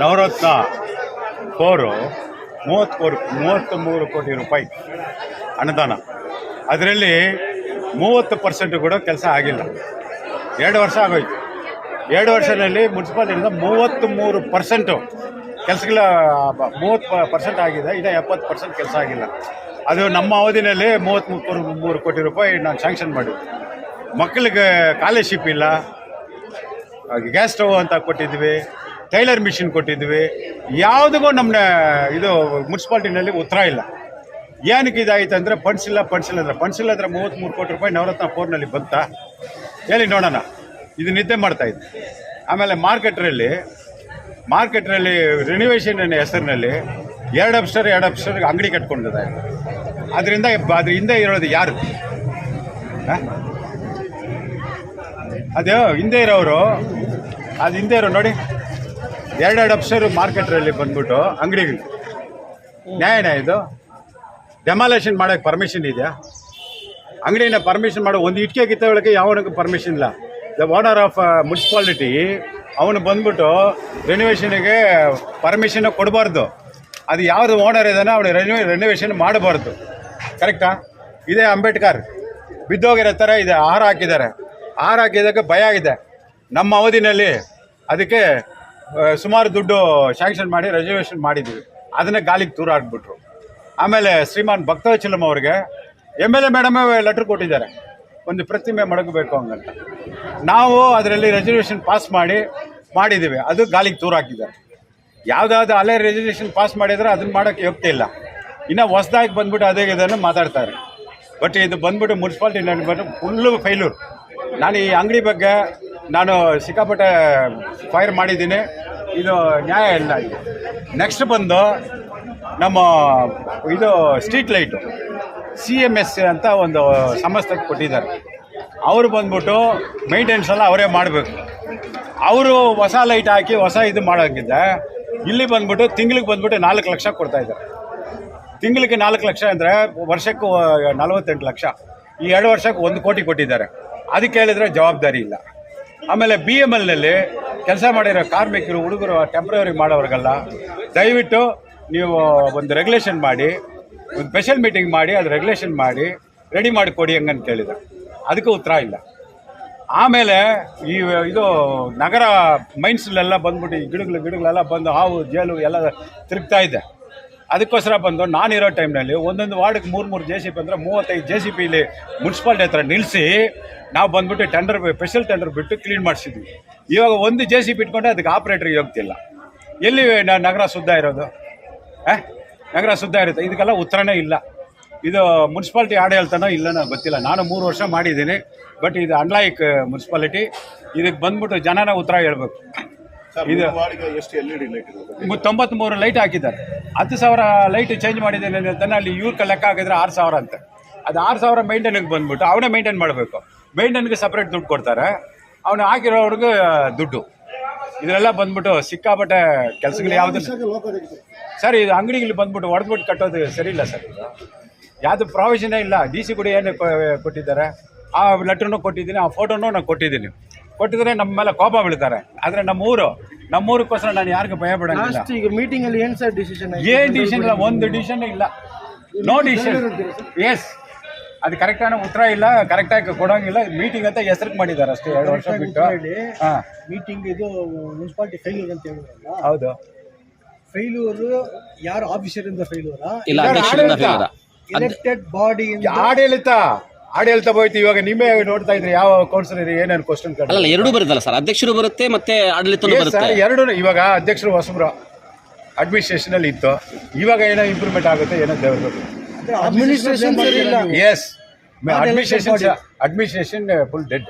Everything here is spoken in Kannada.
ನವರತ್ನ 33 ಕೋಟಿ ರೂಪಾಯಿ ಅನುದಾನ. ಅದರಲ್ಲಿ 30% ಕೂಡ ಕೆಲಸ ಆಗಿಲ್ಲ. 2 ವರ್ಷ ಆಗೋಯ್ತು. 2 ವರ್ಷದಲ್ಲಿ ಮುನ್ಸಿಪಾಲಿಟಿಯಿಂದ 33% ಕೆಲಸಗಳ 30% ಆಗಿದೆ. ಇನ್ನು 70% ಕೆಲಸ ಆಗಿಲ್ಲ. ಅದು ನಮ್ಮ ಅವಧಿನಲ್ಲಿ 33 ಕೋಟಿ ರೂಪಾಯಿ ನಾನು ಸ್ಯಾಂಕ್ಷನ್ ಮಾಡಿದ್ದೆ. ಮಕ್ಕಳಿಗೆ ಸ್ಕಾಲರ್ಶಿಪ್ ಇಲ್ಲ, ಗ್ಯಾಸ್ ಸ್ಟವ್ ಅಂತ ಕೊಟ್ಟಿದ್ವಿ, ಟೈಲರ್ ಮಿಷಿನ್ ಕೊಟ್ಟಿದ್ವಿ. ಯಾವುದಿಗೂ ನಮ್ಮನ್ನ ಇದು ಮುನ್ಸಿಪಾಲ್ಟಿನಲ್ಲಿ ಉತ್ತರ ಇಲ್ಲ. ಏನಕ್ಕೆ ಇದಾಯಿತು ಅಂದರೆ ಫಂಡ್ಸ್ ಇಲ್ಲ ಅಂದರೆ 33 ಕೋಟಿ ರೂಪಾಯಿ ನವರತ್ನ 4ನಲ್ಲಿ ಬಂತಾ ಹೇಳಿ ನೋಡೋಣ. ಇದು ನಿದ್ದೆ ಮಾಡ್ತಾಯಿದ್ದೆ. ಆಮೇಲೆ ಮಾರ್ಕೆಟ್ರಲ್ಲಿ ರಿನಿವೇಷನ್ ಹೆಸರಿನಲ್ಲಿ 2 ಅಪ್ಸ್ಟರ್ಗೆ ಅಂಗಡಿ ಕಟ್ಕೊಂಡಿದೆ. ಅದ್ರ ಹಿಂದೆ ಇರೋದು ಯಾರು? ಅದು ಹಿಂದೆ ಇರೋರು ನೋಡಿ, 2 ಅಪ್ಸ್ಟರ್ ಮಾರ್ಕೆಟ್ರಲ್ಲಿ ಬಂದ್ಬಿಟ್ಟು ಅಂಗಡಿಗಳು. ನ್ಯಾಯನ ಇದು? ಡೆಮಾಲೇಷನ್ ಮಾಡೋಕ್ಕೆ ಪರ್ಮಿಷನ್ ಇದೆಯಾ? ಅಂಗಡಿನ ಪರ್ಮಿಷನ್ ಮಾಡೋ ಒಂದು ಇಟ್ಟಿಗೆ ಕಿತ್ತೊಳಕ್ಕೆ ಯಾವನಿಗೂ ಪರ್ಮಿಷನ್ ಇಲ್ಲ. ದ ಓನರ್ ಆಫ್ ಮುನ್ಸಿಪಾಲಿಟಿ ಅವನು ಬಂದ್ಬಿಟ್ಟು ರೆನೋವೇಷನ್ಗೆ ಪರ್ಮಿಷನ್ ಕೊಡಬಾರ್ದು. ಅದು ಯಾವುದು ಓನರ್ ಇದ್ದಾನೆ ಅವನು ರೆನೋವೇಷನ್ ಮಾಡಬಾರ್ದು. ಕರೆಕ್ಟಾ? ಇದೇ ಅಂಬೇಡ್ಕರ್ ಬಿದ್ದೋಗಿರೋ ಥರ ಇದೆ. ಆಹಾರ ಹಾಕಿದ್ದಕ್ಕೆ ಭಯ ಇದೆ. ನಮ್ಮ ಅವಧಿನಲ್ಲಿ ಅದಕ್ಕೆ ಸುಮಾರು ದುಡ್ಡು ಸ್ಯಾಂಕ್ಷನ್ ಮಾಡಿ ರೆಸರ್ವೇಷನ್ ಮಾಡಿದ್ವಿ. ಅದನ್ನೇ ಗಾಲಿಗೆ ತೂರಾಡ್ಬಿಟ್ರು. ಆಮೇಲೆ ಶ್ರೀಮಾನ್ ಭಕ್ತವಚಲಂ ಅವ್ರಿಗೆ MLA ಮೇಡಮ್ ಲೆಟ್ರ್ ಕೊಟ್ಟಿದ್ದಾರೆ, ಒಂದು ಪ್ರತಿಮೆ ಮಡಗಬೇಕು ಹಂಗಂತ. ನಾವು ಅದರಲ್ಲಿ ರೆಸರ್ವೇಷನ್ ಪಾಸ್ ಮಾಡಿದ್ದೀವಿ. ಅದು ಗಾಲಿಗೆ ತೂರಾಕಿದ್ದಾರೆ. ಯಾವುದಾದ್ರು ಅಲ್ಲೇ ರೆಸರ್ವೇಷನ್ ಪಾಸ್ ಮಾಡಿದರೆ ಅದನ್ನು ಮಾಡೋಕ್ಕೆ ಯೋಗ್ಯತೆ ಇಲ್ಲ. ಇನ್ನು ಹೊಸದಾಗಿ ಬಂದ್ಬಿಟ್ಟು ಅದೇ ಇದನ್ನು ಮಾತಾಡ್ತಾರೆ. ಬಟ್ ಇದು ಬಂದ್ಬಿಟ್ಟು ಮುನ್ಸಿಪಾಲ್ಟಿ ಬಂದು ಫುಲ್ಲು ಫೈಲೂರ್. ನಾನು ಈ ಅಂಗಡಿ ಬಗ್ಗೆ ಸಿಕ್ಕಾಪಟ್ಟೆ ಫೈರ್ ಮಾಡಿದ್ದೀನಿ. ಇದು ನ್ಯಾಯ ಇಲ್ಲ. ಇದು ನೆಕ್ಸ್ಟ್ ಬಂದು ನಮ್ಮ ಇದು ಸ್ಟ್ರೀಟ್ ಲೈಟು CMS ಅಂತ ಒಂದು ಸಂಸ್ಥೆಗೆ ಕೊಟ್ಟಿದ್ದಾರೆ. ಅವರು ಬಂದ್ಬಿಟ್ಟು ಮೇಂಟೆನೆನ್ಸ್ ಎಲ್ಲ ಅವರೇ ಮಾಡಬೇಕು. ಅವರು ಹೊಸ ಲೈಟ್ ಹಾಕಿ ಹೊಸ ಇದು ಮಾಡೋಕ್ಕಿದ್ದೆ. ಇಲ್ಲಿ ಬಂದ್ಬಿಟ್ಟು ತಿಂಗಳಿಗೆ ಬಂದ್ಬಿಟ್ಟು 4 ಲಕ್ಷ ಕೊಡ್ತಾಯಿದ್ದಾರೆ. ತಿಂಗಳಿಗೆ 4 ಲಕ್ಷ ಅಂದರೆ ವರ್ಷಕ್ಕೂ 48 ಲಕ್ಷ. ಈ 2 ವರ್ಷಕ್ಕೆ 1 ಕೋಟಿ ಕೊಟ್ಟಿದ್ದಾರೆ. ಅದಕ್ಕೆ ಹೇಳಿದರೆ ಜವಾಬ್ದಾರಿ ಇಲ್ಲ. ಆಮೇಲೆ BMLನಲ್ಲಿ ಕೆಲಸ ಮಾಡಿರೋ ಕಾರ್ಮಿಕರು, ಹುಡುಗರು, ಟೆಂಪ್ರವರಿ ಮಾಡೋರಿಗೆಲ್ಲ ದಯವಿಟ್ಟು ನೀವು ಒಂದು ರೆಗ್ಯುಲೇಷನ್ ಮಾಡಿ, ಒಂದು ಸ್ಪೆಷಲ್ ಮೀಟಿಂಗ್ ಮಾಡಿ ಅದು ರೆಗ್ಯುಲೇಷನ್ ಮಾಡಿ ರೆಡಿ ಮಾಡಿ ಕೊಡಿ ಹಂಗಂತ ಕೇಳಿದ. ಅದಕ್ಕೆ ಉತ್ತರ ಇಲ್ಲ. ಆಮೇಲೆ ಇದು ನಗರ ಮೈನ್ಸ್ಲೆಲ್ಲ ಬಂದ್ಬಿಟ್ಟು ಈ ಗಿಡಗಳೆಲ್ಲ ಬಂದು ಹಾವು ಜೇಲು ಎಲ್ಲ ತಿರುಗ್ತಾ ಇದೆ. ಅದಕ್ಕೋಸ್ಕರ ಬಂದು ನಾನಿರೋ ಟೈಮ್ನಲ್ಲಿ ಒಂದೊಂದು ವಾರ್ಡಿಗೆ 3 JCB ಅಂದರೆ 35 JCB ಇಲ್ಲಿ ಮುನ್ಸಿಪಾಲ್ಟಿ ಹತ್ರ ನಿಲ್ಲಿಸಿ ನಾವು ಬಂದ್ಬಿಟ್ಟು ಸ್ಪೆಷಲ್ ಟೆಂಡರ್ ಬಿಟ್ಟು ಕ್ಲೀನ್ ಮಾಡಿಸಿದ್ವಿ. ಇವಾಗ ಒಂದು JCB ಇಟ್ಕೊಂಡ್ರೆ ಅದಕ್ಕೆ ಆಪ್ರೇಟ್ರಿಗೆ ಹೋಗ್ತಿಲ್ಲ. ಎಲ್ಲಿ ನಗರ ಶುದ್ಧ ಇರೋದು? ನಗರ ಶುದ್ಧ ಇರುತ್ತೆ. ಇದಕ್ಕೆಲ್ಲ ಉತ್ತರನೇ ಇಲ್ಲ. ಇದು ಮುನ್ಸಿಪಾಲ್ಟಿ ಆಡಳಿತನೋ ಇಲ್ಲನೋ ಗೊತ್ತಿಲ್ಲ. ನಾನು 3 ವರ್ಷ ಮಾಡಿದ್ದೀನಿ. ಬಟ್ ಇದು ಅನ್ಲೈಕ್ ಮುನ್ಸಿಪಾಲಿಟಿ. ಇದಕ್ಕೆ ಬಂದ್ಬಿಟ್ಟು ಜನನ ಉತ್ತರ ಹೇಳ್ಬೇಕು. ಇದು 93 ಲೈಟ್ ಹಾಕಿದ್ದಾರೆ. 10,000 ಲೈಟ್ ಚೇಂಜ್ ಮಾಡಿದ್ದೇನೆ ಅಂತಾನೆ ಅಲ್ಲಿ ಇವ್ರ ಲೆಕ್ಕ ಹಾಕಿದ್ರೆ 6,000 ಅಂತೆ. ಅದು 6,000 ಮೇಂಟೈನ್ಗೆ ಬಂದ್ಬಿಟ್ಟು ಅವನೇ ಮೇಂಟೈನ್ ಮಾಡಬೇಕು. ಮೇಂಟೈನ್ಗೆ ಸಪ್ರೇಟ್ ದುಡ್ಡು ಕೊಡ್ತಾರೆ, ಅವನು ಹಾಕಿರೋವ್ರಿಗೆ ದುಡ್ಡು. ಇದೆಲ್ಲ ಬಂದ್ಬಿಟ್ಟು ಸಿಕ್ಕಾಪಟ್ಟೆ ಕೆಲಸಗಳು. ಯಾವುದು ಸರ್ ಇದು ಅಂಗಡಿಗಳು ಬಂದ್ಬಿಟ್ಟು ಹೊಡೆದ್ಬಿಟ್ಟು ಕಟ್ಟೋದು ಸರಿ ಇಲ್ಲ ಸರ್. ಇದು ಯಾವುದು ಪ್ರಾವಿಷನೇ ಇಲ್ಲ. DC ಕೂಡ ಏನು ಕೊಟ್ಟಿದ್ದಾರೆ, ಆ ಲೆಟ್ರನ್ನು ಕೊಟ್ಟಿದ್ದೀನಿ, ಆ ಫೋಟೋನು ನಾನು ಕೊಟ್ಟಿದ್ರೆ ನಮ್ಮ ಮೇಲೆ ಕೋಪ ಬೀಳ್ತಾರೆ. ಆದರೆ ನಮ್ಮೂರಕ್ಕೋಸ್ಕರ ನಾನು ಯಾರಿಗೂ ಭಯ ಪಡೋಂಗಿಲ್ಲ. ಈಗ ಮೀಟಿಂಗಲ್ಲಿ ಏನು ಸರ್ ಡಿಸಿಷನ್? ಏನು ಡಿಸಿಷನ್ ಇಲ್ಲ, ಒಂದು ಡಿಸಿಷನ್ ಇಲ್ಲ. No decision. ಎಸ್, ಅದು ಕರೆಕ್ಟಾன ಉತ್ತರ ಇಲ್ಲ, ಕರೆಕ್ಟಾಗಿ ಕೊಡೋಂಗಿಲ್ಲ. ಮೀಟಿಂಗ್ ಅಂತ ಹೆಸರಿಗೆ ಮಾಡಿದ್ದಾರೆ ಅಷ್ಟೇ. 2 ವರ್ಷ ಬಿಟ್ಟು ಮೀಟಿಂಗ್ ಇದು ಮುನ್ಸಿಪಾಲಿಟಿ ಫೇಲ್ಯೂರ್ ಅಂತ ಹೇಳಿದ್ರಲ್ಲ. ಹೌದು. ಫೇಲ್ಯೂರ್ ಯಾರು ಆಫೀಸರಿಂದ ಫೇಲ್ಯೂರಾ? ಎಲೆಕ್ಟೆಡ್ ಬಾಡಿ ಆಡಳಿತ ಹೋಯ್ತು. ಇವಾಗ ನೀವೇ ನೋಡ್ತಾ ಇದ್ರಿ ಯಾವ ಕೌನ್ಸಿಲರ್ ಏನೇನು ಕ್ವಶನ್ ಅಲ್ಲ, ಎರಡೂ ಬರುತ್ತಲ್ಲ ಸರ್. ಅಧ್ಯಕ್ಷರು ಬರುತ್ತೆ ಮತ್ತೆ ಆಡಳಿತ ಬರುತ್ತೆ. ಎರಡು. ಇವಾಗ ಅಧ್ಯಕ್ಷರು ಹೊಸಬ್ರು ಅಡ್ಮಿನಿಸ್ಟ್ರೇಷನ್ ಅಲ್ಲಿ ಇತ್ತು. ಇವಾಗ ಏನೋ ಇಂಪ್ರೂವ್ಮೆಂಟ್ ಆಗುತ್ತೆ, ಏನೋ ದೇವ್ರ administration yes administration full dead.